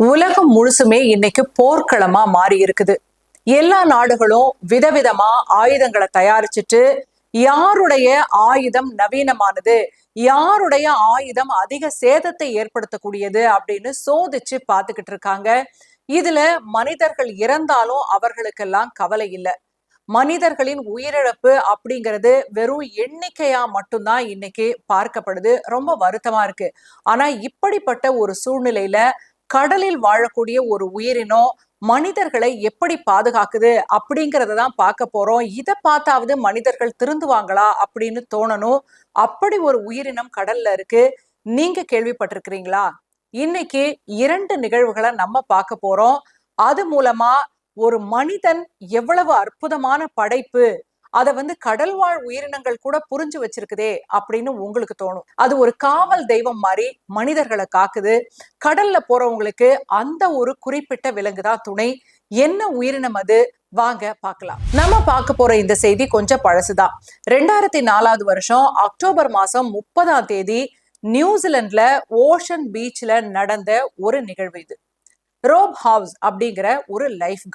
உலகம் முழுசுமே இன்னைக்கு போர்க்களமா மாறி இருக்குது. எல்லா நாடுகளும் விதவிதமா ஆயுதங்களை தயாரிச்சுட்டு யாருடைய ஆயுதம் நவீனமானது, யாருடைய ஆயுதம் அதிக சேதத்தை ஏற்படுத்தக்கூடியது அப்படின்னு சோதிச்சு பார்த்துக்கிட்டு இருக்காங்க. இதுல மனிதர்கள் இறந்தாலும் அவர்களுக்கெல்லாம் கவலை இல்லை. மனிதர்களின் உயிரிழப்பு அப்படிங்கிறது வெறும் எண்ணிக்கையா மட்டும்தான் இன்னைக்கு பார்க்கப்படுது. ரொம்ப வருத்தமா இருக்கு. ஆனா இப்படிப்பட்ட ஒரு சூழ்நிலையில கடலில் வாழக்கூடிய ஒரு உயிரினம் மனிதர்களை எப்படி பாதுகாக்குது அப்படிங்கறத தான் பார்க்க போறோம். இதை பார்த்தாவது மனிதர்கள் திருந்துவாங்களா அப்படின்னு தோணணும். அப்படி ஒரு உயிரினம் கடல்ல இருக்கு. நீங்க கேள்விப்பட்டிருக்கிறீங்களா? இன்னைக்கு 2 நிகழ்வுகளை நம்ம பார்க்க போறோம். அது மூலமா ஒரு மனிதன் எவ்வளவு அற்புதமான படைப்பு, அதை கடல் வாழ் உயிரினங்கள் கூட புரிஞ்சு வச்சிருக்குதே அப்படின்னு உங்களுக்கு தோணும். அது ஒரு காவல் தெய்வம் மாதிரி மனிதர்களை காக்குது. கடல்ல போறவங்களுக்கு அந்த ஒரு குறிப்பிட்ட விலங்குதான் துணை. என்ன உயிரினம் அது? வாங்க பார்க்கலாம். நம்ம பார்க்க போற இந்த செய்தி கொஞ்சம் பழசுதான். 2004 வருஷம் அக்டோபர் மாசம் 30 நியூசிலாந்துல ஓஷன் பீச்ல நடந்த ஒரு நிகழ்வு இது. ரோப் ஹவுஸ் அப்படிங்கிற ஒரு லைஃப்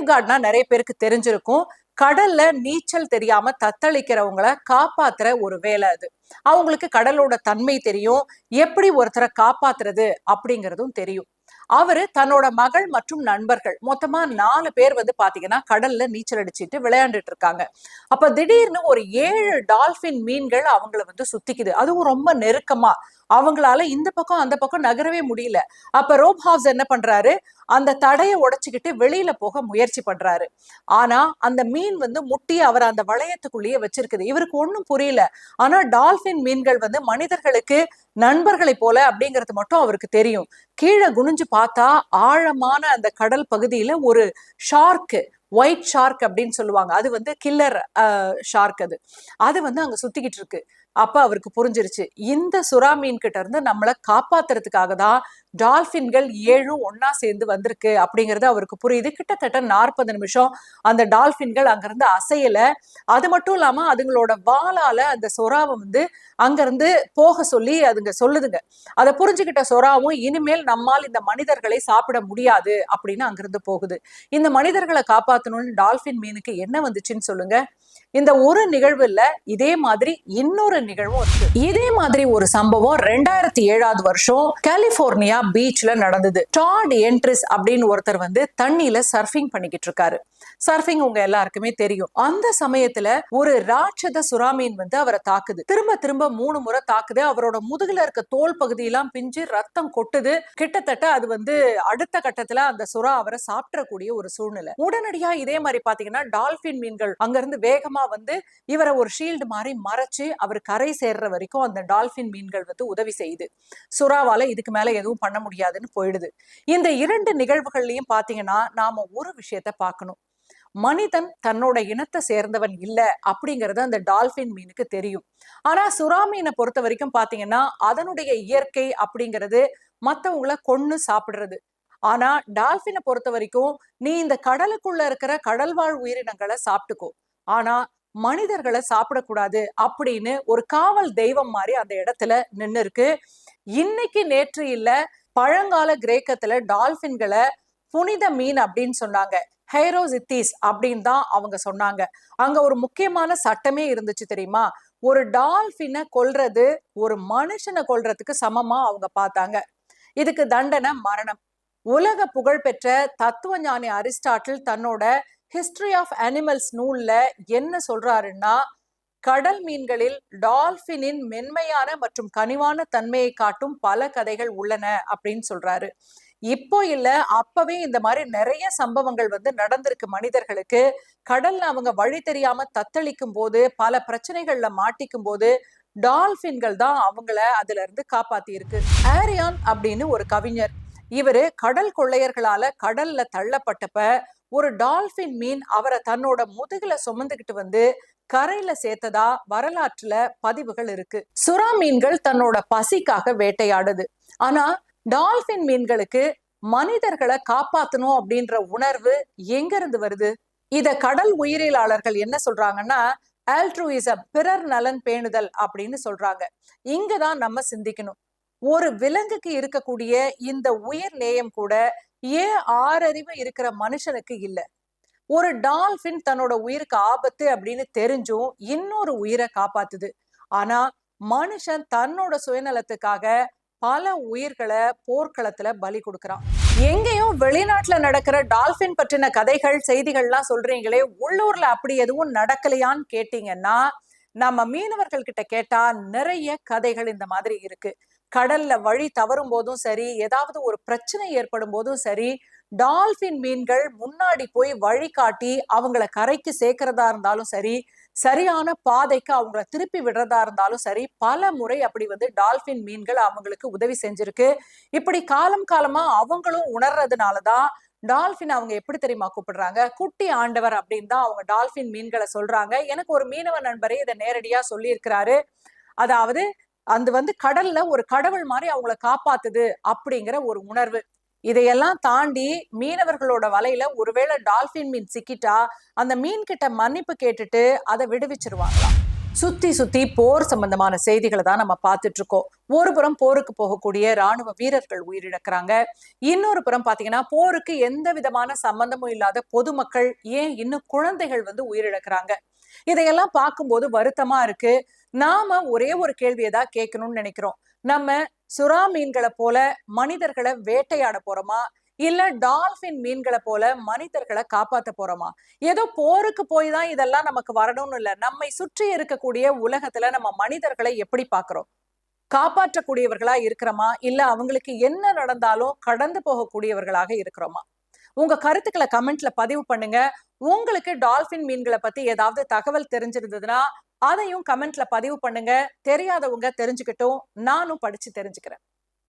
கார்ட்னா நிறைய பேருக்கு தெரிஞ்சிருக்கும். கடல்ல நீச்சல் தெரியாம தத்தளிக்கிறவங்களை காப்பாத்துற ஒரு வேலை அது. அவங்களுக்கு கடலோட தன்மை தெரியும், எப்படி ஒருத்தரை காப்பாத்துறது அப்படிங்கிறதும் தெரியும். அவரு தன்னோட மகள் மற்றும் நண்பர்கள் மொத்தமா 4 பேர் பாத்தீங்கன்னா கடல்ல நீச்சல் அடிச்சுட்டு விளையாண்டுட்டு இருக்காங்க. அப்ப திடீர்னு ஒரு 7 டால்பின் மீன்கள் அவங்கள சுத்திக்குது. அதுவும் ரொம்ப நெருக்கமா. அவங்களால இந்த பக்கம் அந்த பக்கம் நகரவே முடியல. அப்ப ரோப் ஹவுஸ் என்ன பண்றாரு, அந்த தடையை உடைச்சுக்கிட்டு வெளியில போக முயற்சி பண்றாரு. ஆனா அந்த மீன் முட்டி அவர் அந்த வளையத்துக்குள்ளேயே வச்சிருக்குது. இவருக்கு ஒண்ணும் புரியல. ஆனா டால்பின் மீன்கள் மனிதர்களுக்கு நண்பர்களை போல அப்படிங்கிறது மட்டும் அவருக்கு தெரியும். கீழே குனிஞ்சு பார்த்தா ஆழமான அந்த கடல் பகுதியில ஒரு ஷார்க், ஒயிட் ஷார்க் அப்படின்னு சொல்லுவாங்க. அது கில்லர் ஷார்க். அது அங்க சுத்திக்கிட்டு இருக்கு. அப்ப அவருக்கு புரிஞ்சிருச்சு, இந்த சுறா மீன் கிட்ட இருந்து நம்மளை காப்பாத்துறதுக்காக தான் டால்பின்கள் 7 ஒன்னா சேர்ந்து வந்திருக்கு அப்படிங்கிறது அவருக்கு புரியுது. கிட்டத்தட்ட 40 நிமிஷம் அந்த டால்பின்கள் அங்கிருந்து அசையல. அது மட்டும் இல்லாம அதுங்களோட வாளால அந்த சொறாவை அங்கிருந்து போக சொல்லி அதுங்க சொல்லுதுங்க. அதை புரிஞ்சுக்கிட்ட சொறாவும் இனிமேல் நம்மால் இந்த மனிதர்களை சாப்பிட முடியாது அப்படின்னு அங்கிருந்து போகுது. இந்த மனிதர்களை காப்பாற்றணும்னு டால்பின் மீனுக்கு என்ன வந்துச்சுன்னு சொல்லுங்க. இந்த ஒரு நிகழ்வு இல்ல, இதே மாதிரி இன்னொரு நிகழ்வும் இருக்கு. இதே மாதிரி ஒரு சம்பவம் 2007 வருஷம் கலிபோர்னியா பீச்ல நடந்தது. டாட் என்ட்ரிஸ் அப்படின்னு ஒருத்தர் தண்ணியில சர்ஃபிங் பண்ணிக்கிட்டு இருக்காரு. சர்ஃபிங் உங்க எல்லாருக்குமே தெரியும். அந்த சமயத்துல ஒரு ராட்சத சுறாமீன் அவரை தாக்குது. திரும்ப திரும்ப 3 முறை தாக்குது. அவரோட முதுகுல இருக்க தோல் பகுதியெல்லாம் பிஞ்சு ரத்தம் கொட்டுது. கிட்டத்தட்ட அது அடுத்த கட்டத்துல அந்த சுறா அவரை சாப்பிடக்கூடிய ஒரு சூழ்நிலை. உடனடியா இதே மாதிரி பாத்தீங்கன்னா டால்பின் மீன்கள் அங்கிருந்து வேகமா இவரை ஒரு ஷீல்டு மாதிரி மறைச்சு அவர் கரை சேர்ற வரைக்கும் அந்த டால்பின் மீன்கள் உதவி செய்யுது. சுறாவால இதுக்கு மேல எதுவும் பண்ண முடியாதுன்னு போயிடுது. இந்த 2 நிகழ்வுகள்லயும் பாத்தீங்கன்னா நாம ஒரு விஷயத்த பார்க்கணும். மனிதன் தன்னோட இனத்தை சேர்ந்தவன் இல்ல அப்படிங்கறது அந்த டால்பின் மீனுக்கு தெரியும். ஆனா சுறா மீனை பொறுத்த வரைக்கும் பாத்தீங்கன்னா அதனுடைய இயற்கை அப்படிங்கிறது மத்தவங்களை கொன்னு சாப்பிடுறது. ஆனா டால்பினை பொறுத்த வரைக்கும் நீ இந்த கடலுக்குள்ள இருக்கிற கடல்வாழ் உயிரினங்களை சாப்பிட்டுக்கோ, ஆனா மனிதர்களை சாப்பிடக்கூடாது அப்படின்னு ஒரு காவல் தெய்வம் மாதிரி அந்த இடத்துல நின்னு இருக்கு. இன்னைக்கு நேற்று இல்ல, பழங்கால கிரேக்கத்துல டால்பின்களை புனித மீன் அப்படின்னு சொன்னாங்க. ஹைரோசித்தீஸ் அப்படின்னு தான் அவங்க சொன்னாங்க. அங்க ஒரு முக்கியமான சட்டமே இருந்துச்சு தெரியுமா? ஒரு டால்பினை கொல்றது ஒரு மனுஷனை கொல்றதுக்கு சமமா அவங்க பார்த்தாங்க. இதுக்கு தண்டனை மரணம். உலக புகழ்பெற்ற தத்துவ ஞானி அரிஸ்டாட்டில் தன்னோட ஹிஸ்டரி ஆஃப் அனிமல்ஸ் நூல்ல என்ன சொல்றாருன்னா, கடல் மீன்களில் டால்பினின் மென்மையான மற்றும் கனிவான தன்மையை காட்டும் பல கதைகள் உள்ளன அப்படின்னு சொல்றாரு. இப்போ இல்ல, அப்பவே இந்த மாதிரி நிறைய சம்பவங்கள் நடந்திருக்கு. மனிதர்களுக்கு கடல்ல அவங்க வழி தெரியாம தத்தளிக்கும் போது, பல பிரச்சனைகள்ல மாட்டிக்கும் போது டால்பின்கள் தான் அவங்கள அதுல இருந்து காப்பாத்தி இருக்கு. ஆரியான் அப்படின்னு ஒரு கவிஞர், இவரு கடல் கொள்ளையர்களால கடல்ல தள்ளப்பட்டப்ப ஒரு டால்பின் மீன் அவரை தன்னோட முதுகுல சுமந்துகிட்டு கரையில சேர்த்ததா வரலாற்றுல பதிவுகள் இருக்கு. சுறா மீன்கள் தன்னோட பசிக்காக வேட்டையாடுது. ஆனா டால்பின் மீன்களுக்கு மனிதர்களை காப்பாத்தணும் அப்படின்ற உணர்வு எங்க இருந்து வருது? இத கடல் உயிரியலாளர்கள் என்ன சொல்றாங்கன்னா ஆல்ட்ருயிசம், பிறர் நலன் பேணுதல் அப்படின்னு சொல்றாங்க. இங்கதான் நம்ம சிந்திக்கணும். ஒரு விலங்குக்கு இருக்கக்கூடிய இந்த உயிர் நேயம் கூட ஏன் ஆறறிவு இருக்கிற மனுஷனுக்கு இல்ல? ஒரு டால்பின் தன்னோட உயிருக்கு ஆபத்து அப்படின்னு தெரிஞ்சும் இன்னொரு உயிரை காப்பாத்துது. ஆனா மனுஷன் தன்னோட சுயநலத்துக்காக பல உயிர்களை போர்க்களத்துல பலி கொடுக்கறான். எங்கேயோ வெளிநாட்டுல நடக்கிற டால்பின் பற்றின கதைகள் செய்திகள்லாம் சொல்றீங்களே, உள்ளூர்ல அப்படி எதுவும் நடக்கலையான்னு கேட்டீங்கன்னா, நம்ம மீனவர்கள் கிட்ட கேட்டா நிறைய கதைகள் இந்த மாதிரி இருக்கு. கடல்ல வழி தவறும் போதும் சரி, ஏதாவது ஒரு பிரச்சனை ஏற்படும் போதும் சரி, டால்பின் மீன்கள் முன்னாடி போய் வழிகாட்டி அவங்கள கரைக்கு சேர்க்கிறதா இருந்தாலும் சரி, சரியான பாதைக்கு அவங்கள திருப்பி விடுறதா இருந்தாலும் சரி, பல முறை அப்படி டால்பின் மீன்கள் அவங்களுக்கு உதவி செஞ்சிருக்கு. இப்படி காலம் காலமா அவங்களும் உணர்றதுனாலதான் டால்பின் அவங்க எப்படி தெரியுமா கூப்பிடுறாங்க? குட்டி ஆண்டவர் அப்படின்னு தான் அவங்க டால்பின் மீன்களை சொல்றாங்க. எனக்கு ஒரு மீனவ நண்பரே இதை நேரடியா சொல்லி இருக்கிறாரு. அதாவது அது கடல்ல ஒரு கடவுள் மாதிரி அவங்கள காப்பாத்துது அப்படிங்கிற ஒரு உணர்வு. இதையெல்லாம் தாண்டி மீனவர்களோட வலையில ஒருவேளை டால்பின் மீன் சிக்கிட்டா அந்த மீன் கிட்ட மன்னிப்பு கேட்டுட்டு அதை விடுவிச்சிருவாங்களாம். சுத்தி சுத்தி போர் சம்பந்தமான செய்திகளை தான் நம்ம பார்த்துட்டு இருக்கோம். ஒரு புறம் போருக்கு போகக்கூடிய ராணுவ வீரர்கள் உயிரிழக்கிறாங்க. இன்னொரு புறம் பாத்தீங்கன்னா போருக்கு எந்த விதமான சம்பந்தமும் இல்லாத பொதுமக்கள், ஏன் இன்னும் குழந்தைகள் உயிரிழக்கிறாங்க. இதையெல்லாம் பார்க்கும்போது வருத்தமா இருக்கு. நாம ஒரே ஒரு கேள்வியை தான் கேட்கணும்னு நினைக்கிறோம். நம்ம சுறா மீன்களை போல மனிதர்களை வேட்டையாட போறோமா, இல்ல டால்பின் மீன்களை போல மனிதர்களை காப்பாத்த போறோமா? ஏதோ போருக்கு போய் தான் இதெல்லாம் நமக்கு வரணும்னு இல்ல. நம்மை சுற்றி இருக்கக்கூடிய உலகத்துல நம்ம மனிதர்களை எப்படி பாக்குறோம்? காப்பாற்றக்கூடியவர்களா இருக்கிறோமா, இல்ல அவங்களுக்கு என்ன நடந்தாலும் கடந்து போகக்கூடியவர்களாக இருக்கிறோமா? உங்க கருத்துக்களை கமெண்ட்ல பதிவு பண்ணுங்க. உங்களுக்கு டால்பின் மீன்களை பத்தி ஏதாவது தகவல் தெரிஞ்சிருந்ததுன்னா அதையும் கமெண்ட்ல பதிவு பண்ணுங்க. தெரியாதவங்க தெரிஞ்சுக்கிட்டும், நானும் படிச்சு தெரிஞ்சுக்கிறேன்.